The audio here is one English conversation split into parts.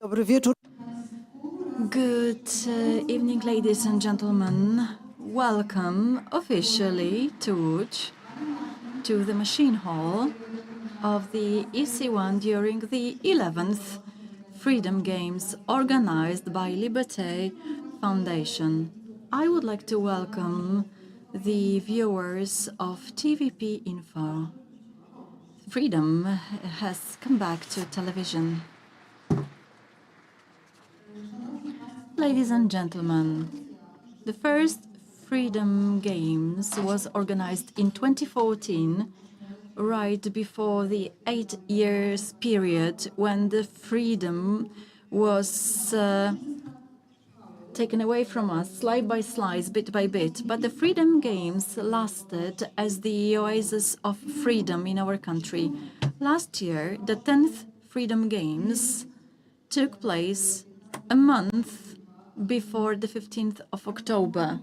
Dobry wieczór. Good evening, ladies and gentlemen. Welcome officially to Łódź, to the machine hall of the EC1 during the 11th Freedom Games organized by Liberté Foundation. I would like to welcome the viewers of TVP Info. Freedom has come back to television. Ladies and gentlemen, the first Freedom Games was organized in 2014, right before the 8 years period when the freedom was taken away from us, slice by slice, bit by bit. But the Freedom Games lasted as the oasis of freedom in our country. Last year, the 10th Freedom Games took place a month before the 15th of October.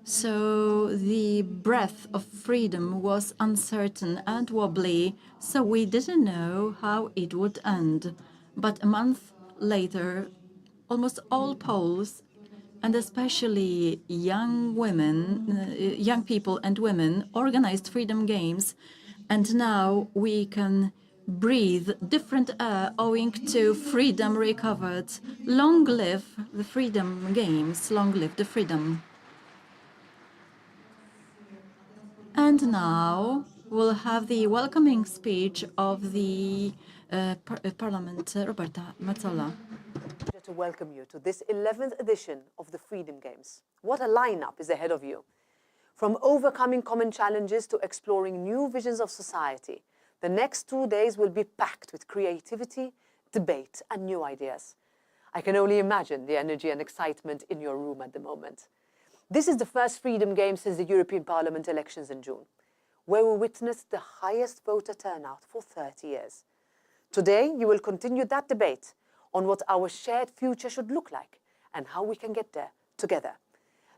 So the breath of freedom was uncertain and wobbly, so we didn't know how it would end. But a month later, almost all Poles, and especially young women, young people and women, organized Freedom Games, and now we can breathe different air owing to freedom recovered. Long live the Freedom Games, long live the freedom. And now we'll have the welcoming speech of the Parliament, Roberta Metsola. To welcome you to this 11th edition of the Freedom Games. What a lineup is ahead of you. From overcoming common challenges to exploring new visions of society, the next 2 days will be packed with creativity, debate, and new ideas. I can only imagine the energy and excitement in your room at the moment. This is the first Freedom Games since the European Parliament elections in June, where we witnessed the highest voter turnout for 30 years. Today, you will continue that debate on what our shared future should look like and how we can get there together.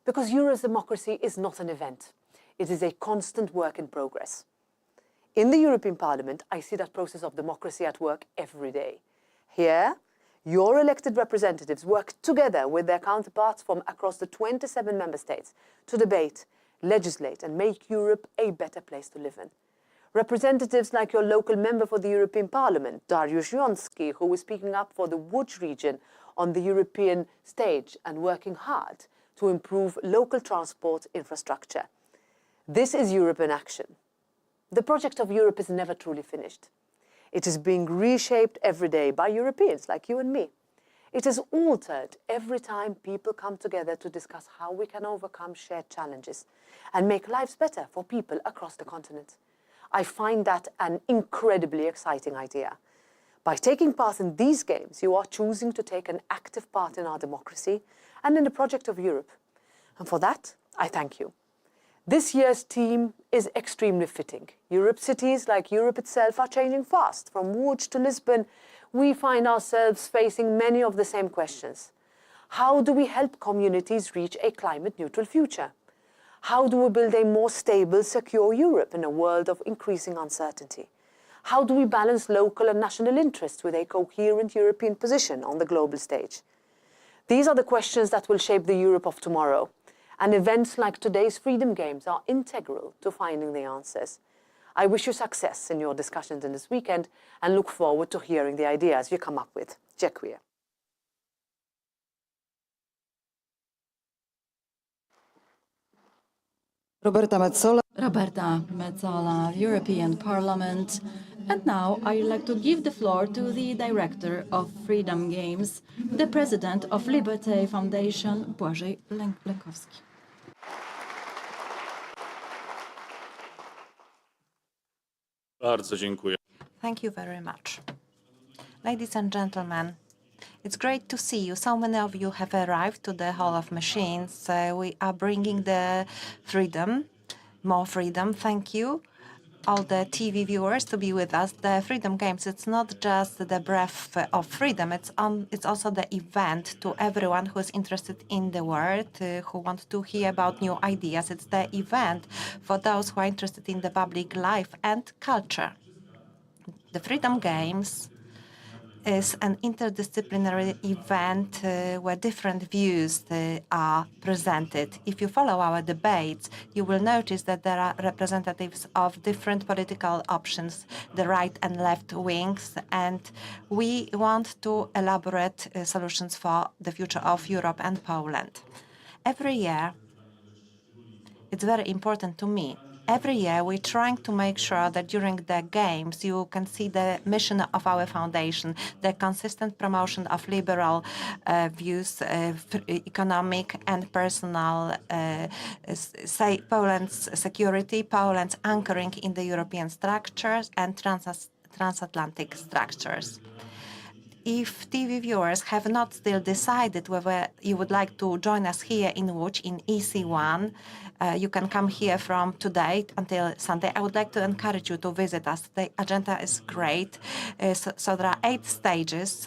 Because Europe's democracy is not an event. It is a constant work in progress. In the European Parliament, I see that process of democracy at work every day. Here, your elected representatives work together with their counterparts from across the 27 member states to debate, legislate, and make Europe a better place to live in. Representatives like your local member for the European Parliament, Jażdżewski, who is speaking up for the Łódź region on the European stage and working hard to improve local transport infrastructure. This is Europe in action. The project of Europe is never truly finished. It is being reshaped every day by Europeans like you and me. It is altered every time people come together to discuss how we can overcome shared challenges and make lives better for people across the continent. I find that an incredibly exciting idea. By taking part in these games, you are choosing to take an active part in our democracy and in the project of Europe. And for that, I thank you. This year's theme is extremely fitting. Europe cities, like Europe itself, are changing fast. From Łódź to Lisbon, we find ourselves facing many of the same questions. How do we help communities reach a climate-neutral future? How do we build a more stable, secure Europe in a world of increasing uncertainty? How do we balance local and national interests with a coherent European position on the global stage? These are the questions that will shape the Europe of tomorrow. And events like today's Freedom Games are integral to finding the answers. I wish you success in your discussions in this weekend and look forward to hearing the ideas you come up with. Dziękuję. Roberta Metsola, European Parliament. And now I'd like to give the floor to the director of Freedom Games, the president of Liberté Foundation, Błażej Lenkowski. Bardzo dziękuję. Thank you very much. Ladies and gentlemen, it's great to see you. So many of you have arrived to the Hall of Machines. We are bringing the freedom, more freedom. Thank you, all the TV viewers, to be with us. The Freedom Games, it's not just the breath of freedom, it's also the event to everyone who is interested in the world, who want to hear about new ideas. It's the event for those who are interested in the public life and culture. The Freedom Games is an interdisciplinary event where different views are presented. If you follow our debates, you will notice that there are representatives of different political options, the right and left wings, and we want to elaborate solutions for the future of Europe and Poland. Every year, it's very important to me. Every year, we're trying to make sure that during the Games, you can see the mission of our foundation, the consistent promotion of liberal views, economic and personal, say Poland's security, Poland's anchoring in the European structures and transatlantic structures. If TV viewers have not still decided whether you would like to join us here in Łódź in EC1, you can come here from today until Sunday. I would like to encourage you to visit us. The agenda is great. So there are 8 stages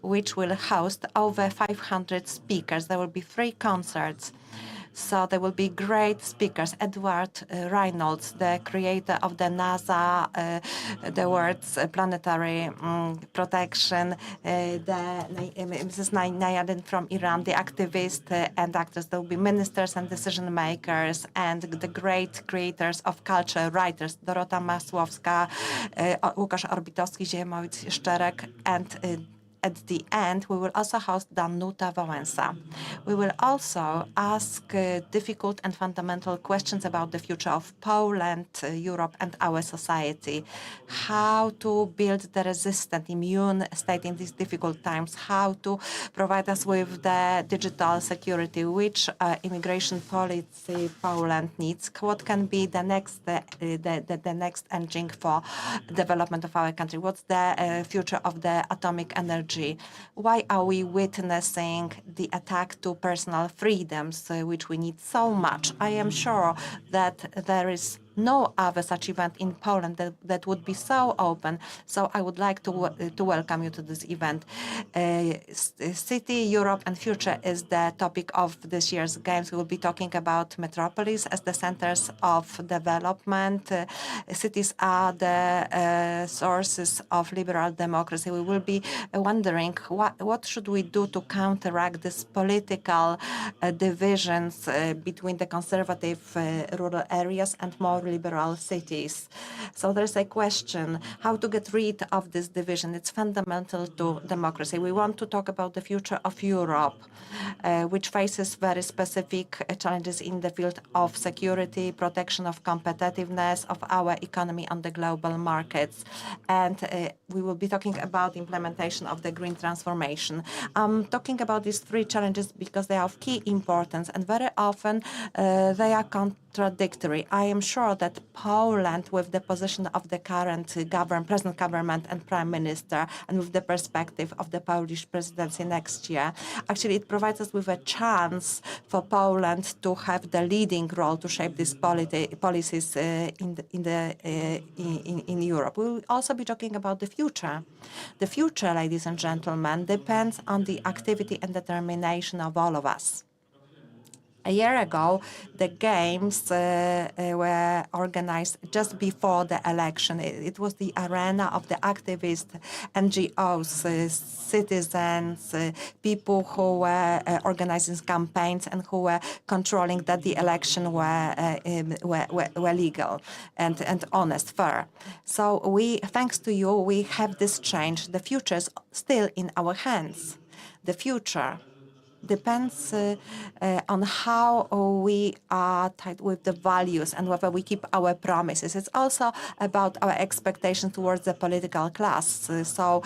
which will host over 500 speakers. There will be 3 concerts. So there will be great speakers. Edward Reynolds, the creator of the NASA, the world's planetary protection, Mrs. Nayadin from Iran, the activist and actors. There will be ministers and decision makers and the great creators of culture, writers, Dorota Masłowska, Łukasz Orbitowski, Ziemowicz Szczerek, and at the end, we will also host Danuta Wałęsa. We will also ask difficult and fundamental questions about the future of Poland, Europe, and our society. How to build the resistant, immune state in these difficult times. How to provide us with the digital security. Which immigration policy Poland needs. What can be the next engine for development of our country? What's the future of the atomic energy? Why are we witnessing the attack to personal freedoms, which we need so much? I am sure that there is no other such event in Poland that would be so open. So I would like to welcome you to this event. City, Europe, and future is the topic of this year's Games. We will be talking about metropolis as the centers of development. Cities are the sources of liberal democracy. We will be wondering what should we do to counteract these political divisions between the conservative rural areas and more liberal cities. So there's a question, how to get rid of this division. It's fundamental to democracy. We want to talk about the future of Europe, which faces very specific challenges in the field of security, protection of competitiveness of our economy on the global markets. And we will be talking about implementation of the green transformation. I'm talking about these 3 challenges because they are of key importance and very often they are contradictory. I am sure that Poland, with the position of the current present government and prime minister, and with the perspective of the Polish presidency next year, actually it provides us with a chance for Poland to have the leading role to shape these policies in Europe. We will also be talking about the future. The future, ladies and gentlemen, depends on the activity and determination of all of us. A year ago, the games were organized just before the election. It was the arena of the activists, NGOs, citizens, people who were organizing campaigns and who were controlling that the election were legal and honest, fair. So thanks to you, we have this change. The future is still in our hands. The future depends on how we are tied with the values and whether we keep our promises. It's also about our expectations towards the political class. So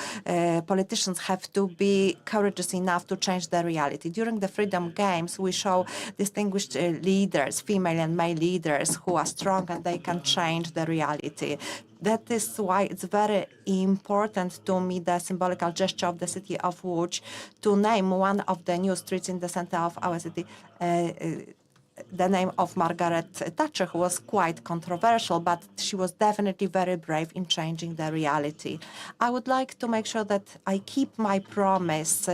politicians have to be courageous enough to change the reality. During the Freedom Games, we show distinguished leaders, female and male leaders, who are strong and they can change the reality. That is why it's very important to me, the symbolical gesture of the city of Łódź, to name one of the new streets in the center of our city, the name of Margaret Thatcher, who was quite controversial, but she was definitely very brave in changing the reality. I would like to make sure that I keep my promise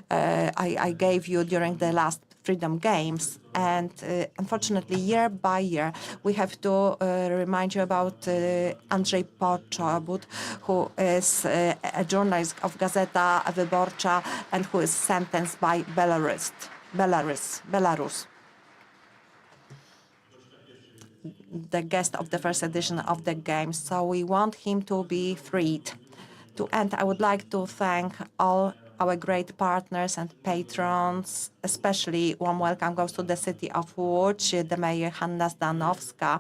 I gave you during the last Freedom Games. And unfortunately, year by year, we have to remind you about Andrzej Poczobut, who is a journalist of Gazeta Wyborcza and who is sentenced by Belarus. The guest of the first edition of the Games. So we want him to be freed. To end, I would like to thank all our great partners and patrons, especially warm welcome goes to the city of Łódź, the mayor Hanna Zdanowska,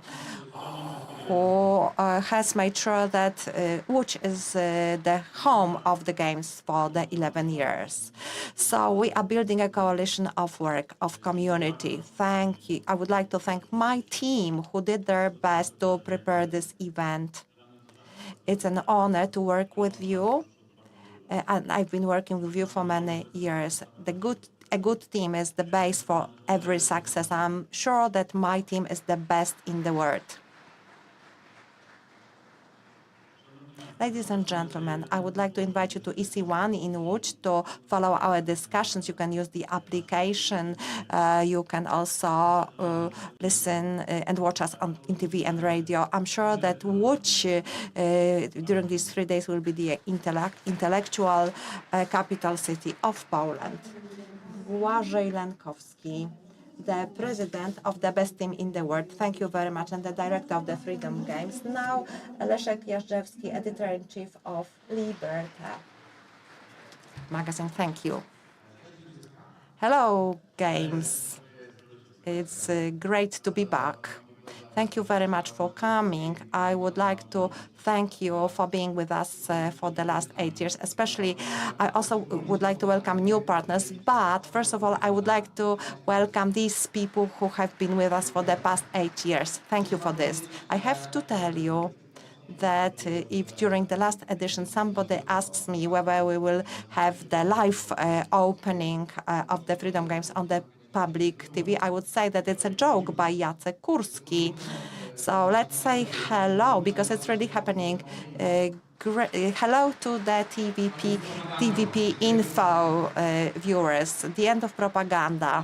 who has made sure that Łódź is the home of the Games for the 11 years. So we are building a coalition of work, of community. Thank you. I would like to thank my team who did their best to prepare this event. It's an honor to work with you. And I've been working with you for many years. A good team is the base for every success. I'm sure that my team is the best in the world. Ladies and gentlemen, I would like to invite you to EC1 in Łódź to follow our discussions. You can use the application. You can also listen and watch us on TV and radio. I'm sure that Łódź during these 3 days will be the intellectual capital city of Poland. Błażej Lenkowski, the president of the best team in the world. Thank you very much. And the director of the Freedom Games. Now, Leszek, Jażdżewski, editor-in-chief of Liberté magazine. Thank you. Hello, Games. It's great to be back. Thank you very much for coming. I would like to thank you for being with us for the last 8 years. Especially, I also would like to welcome new partners. But first of all, I would like to welcome these people who have been with us for the past 8 years. Thank you for this. I have to tell you that if during the last edition somebody asks me whether we will have the live opening of the Freedom Games on the public TV, I would say that it's a joke by Jacek Kurski. So let's say hello, because it's really happening. Hello to the TVP Info viewers. The end of propaganda.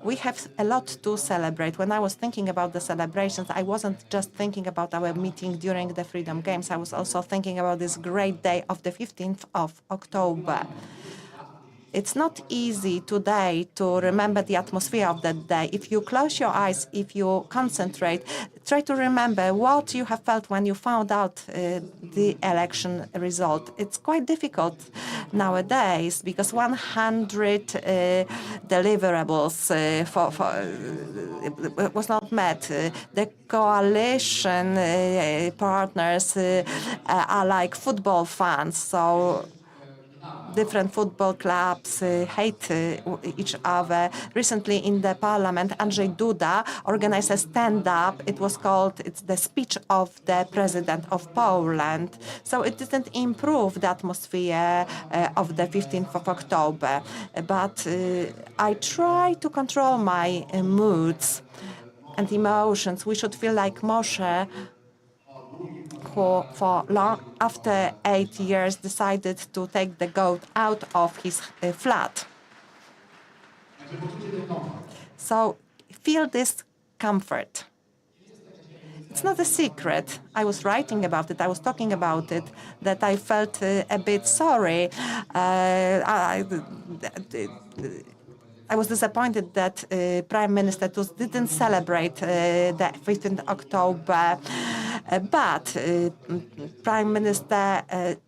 We have a lot to celebrate. When I was thinking about the celebrations, I wasn't just thinking about our meeting during the Freedom Games. I was also thinking about this great day of the 15th of October. It's not easy today to remember the atmosphere of that day. If you close your eyes, if you concentrate, try to remember what you have felt when you found out the election result. It's quite difficult nowadays because 100 deliverables was not met. The coalition partners are like football fans, so different football clubs hate each other. Recently in the parliament, Andrzej Duda organized a stand-up. It's the speech of the president of Poland. So it didn't improve the atmosphere of the 15th of October. But I try to control my moods and emotions. We should feel like Moshe, who for long after 8 years decided to take the goat out of his flat. So feel this comfort. It's not a secret. I was writing about it. I was talking about it, that I felt a bit sorry. I was disappointed that Prime Minister Tusk didn't celebrate the 15th October, but Prime Minister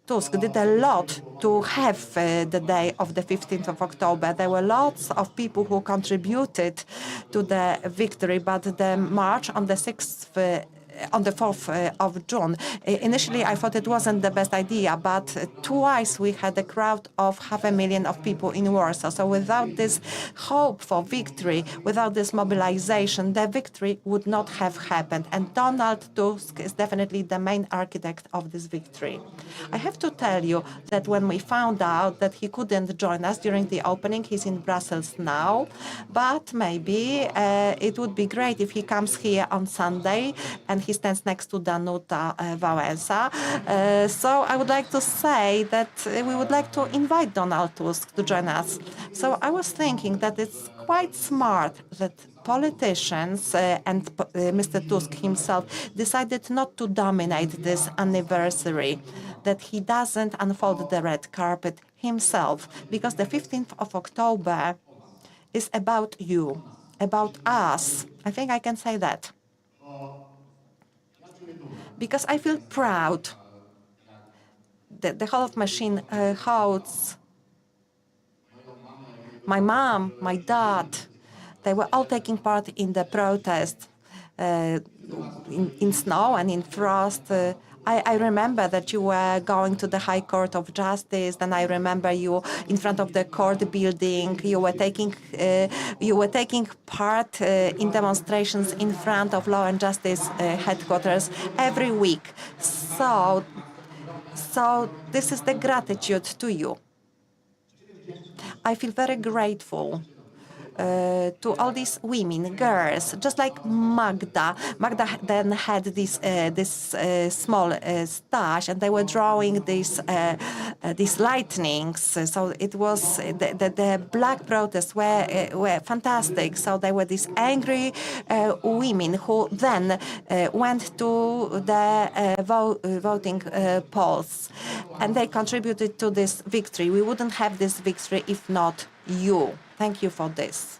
Tusk did a lot to have the day of the 15th of October. There were lots of people who contributed to the victory, but the march on the 6th on the 4th of June. Initially, I thought it wasn't the best idea, but twice we had a crowd of 500,000 of people in Warsaw. So without this hope for victory, without this mobilization, the victory would not have happened. And Donald Tusk is definitely the main architect of this victory. I have to tell you that when we found out that he couldn't join us during the opening, he's in Brussels now, but maybe it would be great if he comes here on Sunday and he stands next to Danuta Wałęsa. So I would like to say that we would like to invite Donald Tusk to join us. So I was thinking that it's quite smart that politicians and Mr. Tusk himself decided not to dominate this anniversary, that he doesn't unfold the red carpet himself, because the 15th of October is about you, about us. I think I can say that. Because I feel proud that the Hall of Machine holds my mom, my dad. They were all taking part in the protest in snow and in frost. I remember that you were going to the High Court of Justice, and I remember you in front of the court building. You were taking part in demonstrations in front of Law and Justice headquarters every week. So this is the gratitude to you. I feel very grateful to all these women, girls, just like Magda. Magda then had this small stash, and they were drawing these lightnings. So it was the black protests were fantastic. So there were these angry women who then went to the voting polls, and they contributed to this victory. We wouldn't have this victory if not you. Thank you for this.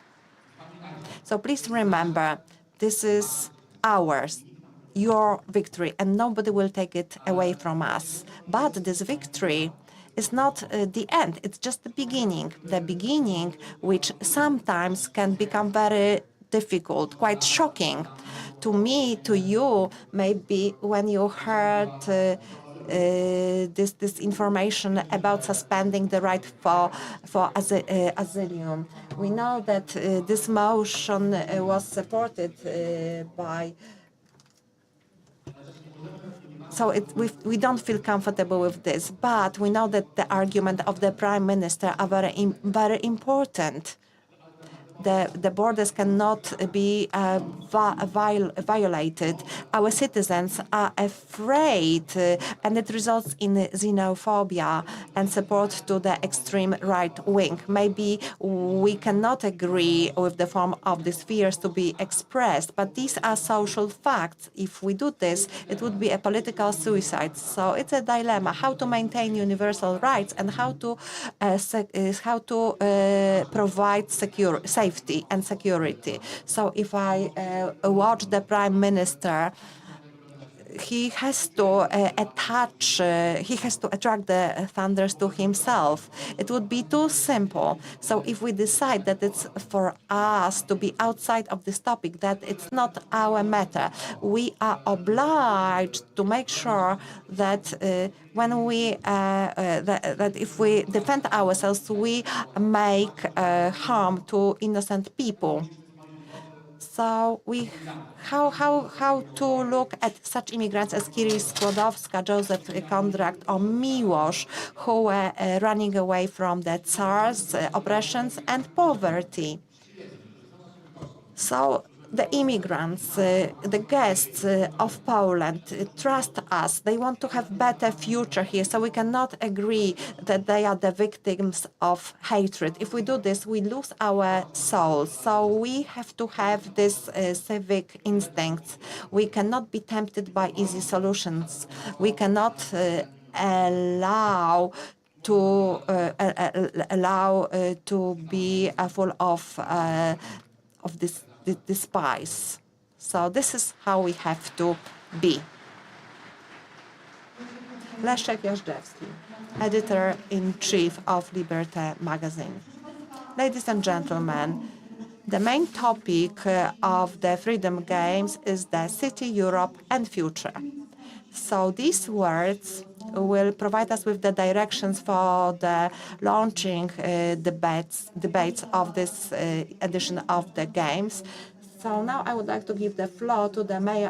So please remember, this is ours, your victory, and nobody will take it away from us. But this victory is not the end. It's just the beginning which sometimes can become very difficult, quite shocking. To me, to you, maybe when you heard this information about suspending the right for asylum. We know that this motion was supported by. So we don't feel comfortable with this, but we know that the argument of the Prime Minister are very important. The borders cannot be violated. Our citizens are afraid, and it results in xenophobia and support to the extreme right wing. Maybe we cannot agree with the form of these fears to be expressed, but these are social facts. If we do this, it would be a political suicide. So it's a dilemma: how to maintain universal rights and how to provide safety and security. So if I watch the Prime Minister, he has to attract the thunders to himself. It would be too simple. So if we decide that it's for us to be outside of this topic, that it's not our matter, we are obliged to make sure that when we that if we defend ourselves, we make harm to innocent people. So how to look at such immigrants as Kirill Skłodowska, Joseph Kondrat, or Miłosz, who were running away from the Tsar's oppressions and poverty. So the immigrants, the guests of Poland trust us. They want to have better future here, so we cannot agree that they are the victims of hatred. If we do this, we lose our souls. So we have to have this civic instinct. We cannot be tempted by easy solutions. We cannot allow to be full of this despise. So this is how we have to be. Leszek Jażdżewski, editor-in-chief of Liberté magazine. Ladies and gentlemen, the main topic of the Freedom Games is the city, Europe, and future. So these words will provide us with the directions for the launching debates of this edition of the Games. So now I would like to give the floor to the mayor of